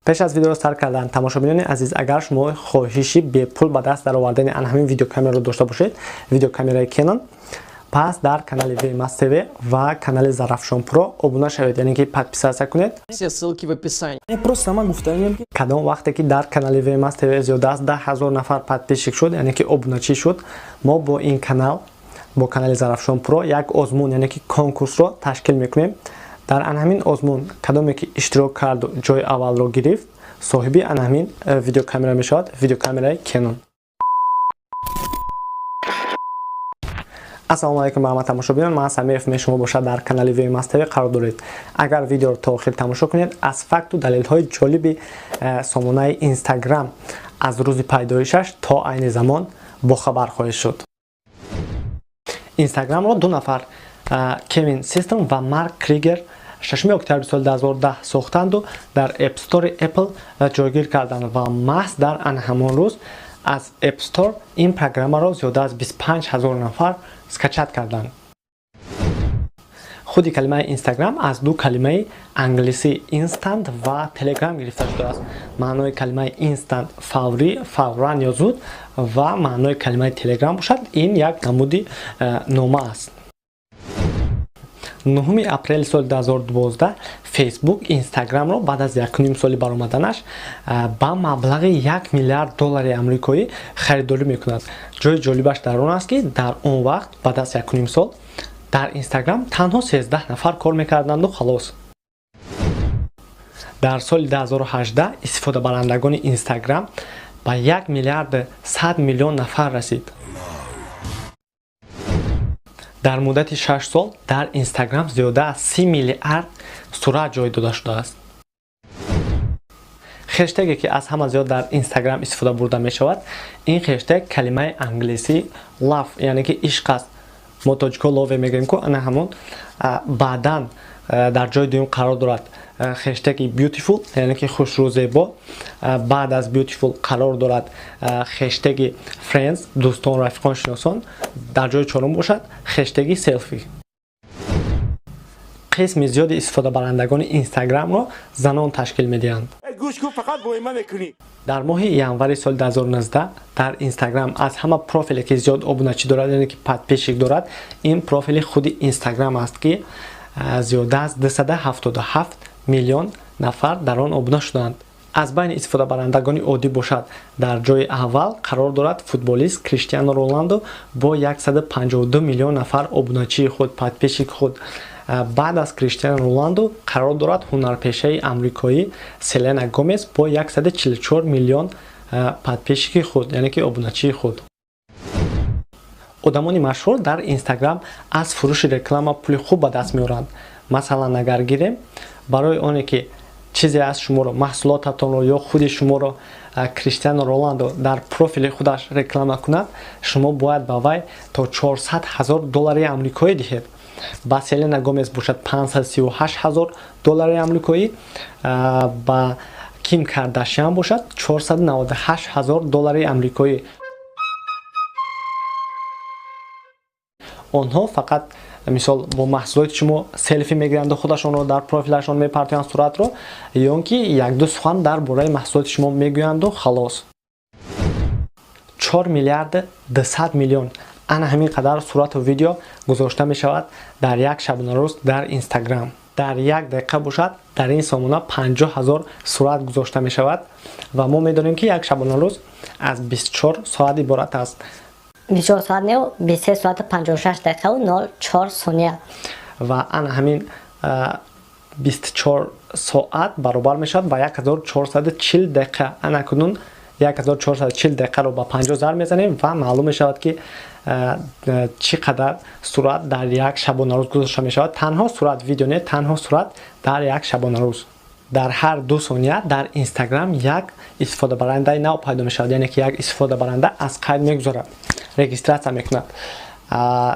پیش از ویدیو رو استارت کردن تماشاچیان عزیز، اگر شما خواهشی به پول به دست درآوردن همین ویدیو کامera رو داشته باشید، ویدیو کامرای کینون، پس در کانال VMAX TV و کانال Zarafshan Pro ابونه شوید، یعنی که подписаться کنید. Все ссылки в описании. просто من گفتم که کدام وقتی که در کانال VMAX TV زیاده از 10,000 نفر подписчик شد، یعنی که ابونه‌چی شد، ما با این کانال، با کانال Zarafshan Pro یک آزمون، یعنی که کنکورس رو تشکیل میکنیم. در همین آزمون کدامی که اشتراک کرد و جای اول رو گرفت، صاحبی همین ویدیو کامera میشود، ویدیو کامرای کینون. السلام علیکم به همه تماشاچیان، من سمیر FM شما باشد در کانال VMAX TV قرار دارید. اگر ویدیو رو تا آخر تماشا کنید، از فکت و دلیل های جالب سامانه اینستاگرام از روز پیدایشش تا عین زمان با خبر خواهید شد. اینستاگرام رو دو نفر، کوین سیستم و مارک کریگر، 6 اکتبر سال 2010 ساختند و در اپ استور اپل جایگیر کردند و محض در همان روز از اپ استور این پروگرام را زیاده از 25,000 نفر اسکچت کردند. خودی کلمه اینستاگرام از دو کلمه انگلیسی اینستنت و تلگرام گرفته شده است. معنای کلمه اینستنت فوری، فوراً یا زود، و معنای کلمه تلگرام باشد این یک نمودی نامه است. 9 اپریل سال 2012 فیسبوک اینستاگرام رو بعد از 1.5 سال برآمدنش با مبلغ 1 میلیارد دلار آمریکایی خریداری میکند. جای جالبش در آن است که در اون وقت بعد از 1.5 سال در اینستاگرام تنها 13 نفر کار میکردند و خلاص. در سال 2018 استفاده برندگان اینستاگرام با 1 میلیارد 100 میلیون نفر رسید. در مدت 6 سال در اینستاگرام زیاده از 30 میلیارد صورت جای داده شده است. هشتگی که از همه زیاد در اینستاگرام استفاده برده می شود، این هشتگ کلمه انگلیسی love، یعنی که عشق است. ما تاجیکا love میگیم که آن همون بعداً در جای دوم قرار دارد. هشتگ بیوتیفول، یعنی که خوش رو زیبا. بعد از بیوتیفول قرار دارد هشتگ فرندز، دوستان، رفیقان، شناسان. در جای چهارم باشد هشتگ سلفی. قسم زیاد استفاده برندگان اینستاگرام را زنان تشکیل میدهند. گوش کن، فقط با من میکنی. در ماه ینوری سال 2019 در اینستاگرام از همه پروفیلی که زیاد ابونه‌چی دارد، یعنی که подписчик دارد، این پروفیل خود اینستاگرام است که زیاده از 277 میلیون نفر در آن ابونه شدند. از بین استفاده برندگان عادی باشد در جای اول قرار دارد فوتبالیست کریستیانو رونالدو با 152 میلیون نفر ابونه‌چی خود، подписчик خود. بعد از کریستیانو رونالدو قرار دارد هنرپیشه آمریکایی سلنا گومز با 144 میلیون подписчик خود، یعنی که ابونه‌چی خود. آدمان مشهور در اینستاگرام از فروش رکلام پول خوب به دست میارند. مثلا اگر گیریم برای اونی که چیزی از شما رو، محصولاتتون رو یا خود شما رو کریستیانو رونالدو در پروفیل خودش رکلام کند، شما باید با وی تا 400,000 دلار آمریکایی دهید. با سلنا گومز باشد 538,000 دلار آمریکایی، با کیم کارداشیان باشد 498,000 دلار آمریکایی. آنها فقط مثال با محصولات شما سلفی میگیرند و خودشون رو در پروفیلشون میپرتویند صورت رو، یا اینکه یک دو سخن درباره محصولات شما میگویند و خلاص. 4 میلیارد 200 میلیون همین قدر صورت و ویدیو گذاشته می شود در یک شبانه روز در اینستاگرام. در یک دقیقه باشد در این سامانه 50,000 صورت گذاشته می شود و ما میدونیم که یک شبانه روز از 24 ساعت عبارت است. 24 ساعت نه، 23 ساعت 56 دقیقه و 04 ثانیه. و همین 24 ساعت برابر می شود با 1440 دقیقه. اکنون 1440 دقیقه رو با 50 ضرب میزنیم و معلوم می شود که چقدر صورت در یک شبانه روز گذاشته می شود. تنها صورت، ویدیو نه، تنها صورت در یک شبانه روز. در هر 2 ثانیه در اینستاگرام یک استفاده برنده نو پیدا می شود، یعنی که یک استفاده برنده از قید میگذارد، رجیستراسیون میکند.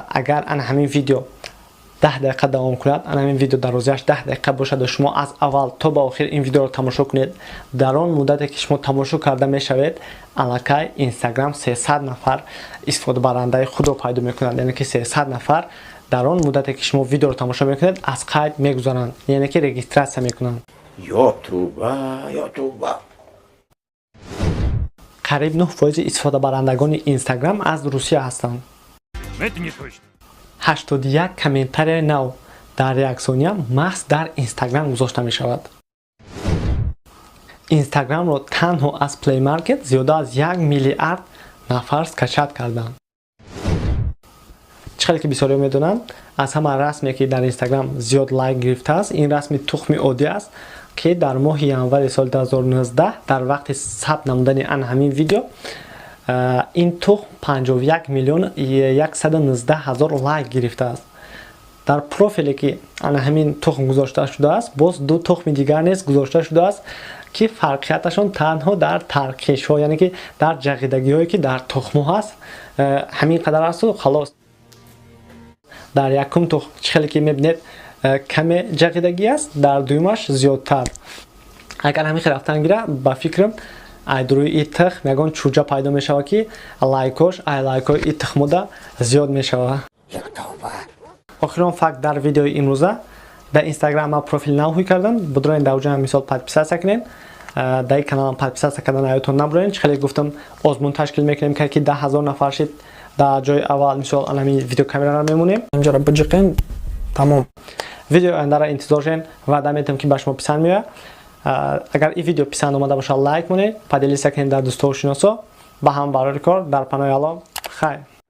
اگر همین ویدیو 10 دقیقه دوام کند، همین ویدیو در روزش 10 دقیقه باشد و شما از اول تا به آخر این ویدیو رو تماشا کنید، در آن مدتی که شما تماشا کرده میشوید الکی اینستاگرام 300 نفر استفاده برنده خود رو پیدا میکند، یعنی که 300 نفر در آن مدتی که شما ویدیو رو تماشا میکنید از قید میگذارند، یعنی که رجیستراسیون میکنند. یا توبه. قریب 9% استفاده برندگان اینستاگرام از روسیه هستند. 81 کامنتر نو در یک ثانیه محض در اینستاگرام گذاشته می شود. اینستاگرام را تنها از پلی مارکت زیاده از 1 میلیارد نفر کشف کردند. چقدر که بسیاری میدونند از همه رسمی که در اینستاگرام زیاد لایک گرفته است این رسم تخم عادی است که در ماه ینوار سال 2019 در وقت ثبت نمودن آن همین ویدیو این تخم 51 میلیون 119 هزار لایک گرفته است. در پروفیلی که آن همین تخم گذاشته شده است باز دو تخم دیگر نیز گذاشته شده است که فرقیتشان تنها در ترکیش ها یعنی که در جغیدگی هایی که در تخم هست همین قدر است و خلاص. در یکم تخم چخلی که میبینید کم جغیدگی است در دویمش زیادتر. اگر همین رفتن گیره با فکرم ایدروی ای تخم یکان چوجا پیدا میشود که لایکاش لایکای ای تخم ده زیاد میشود. آخرین فکت در ویدیو امروزه در اینستاگرام ما پروفیل نو کردم بدرین دوجه مثال подписаться کنین در کانال подписаться کردن ایتون نبرین چخلی گفتم آزمون تشکیل میکنیم که 10,000 نفر شید در جای اول مثال الان ویدیو کامera را میمونیم اینجا را بجقین تمام. ویدیو آینده را انتظار وعده میدم که به شما پسند میاد. اگر این ویدیو پسند اومده باشه لایک کنید، поделиться کنید در دوستان و شناسا با هم برای کار در پناه الله. خیر.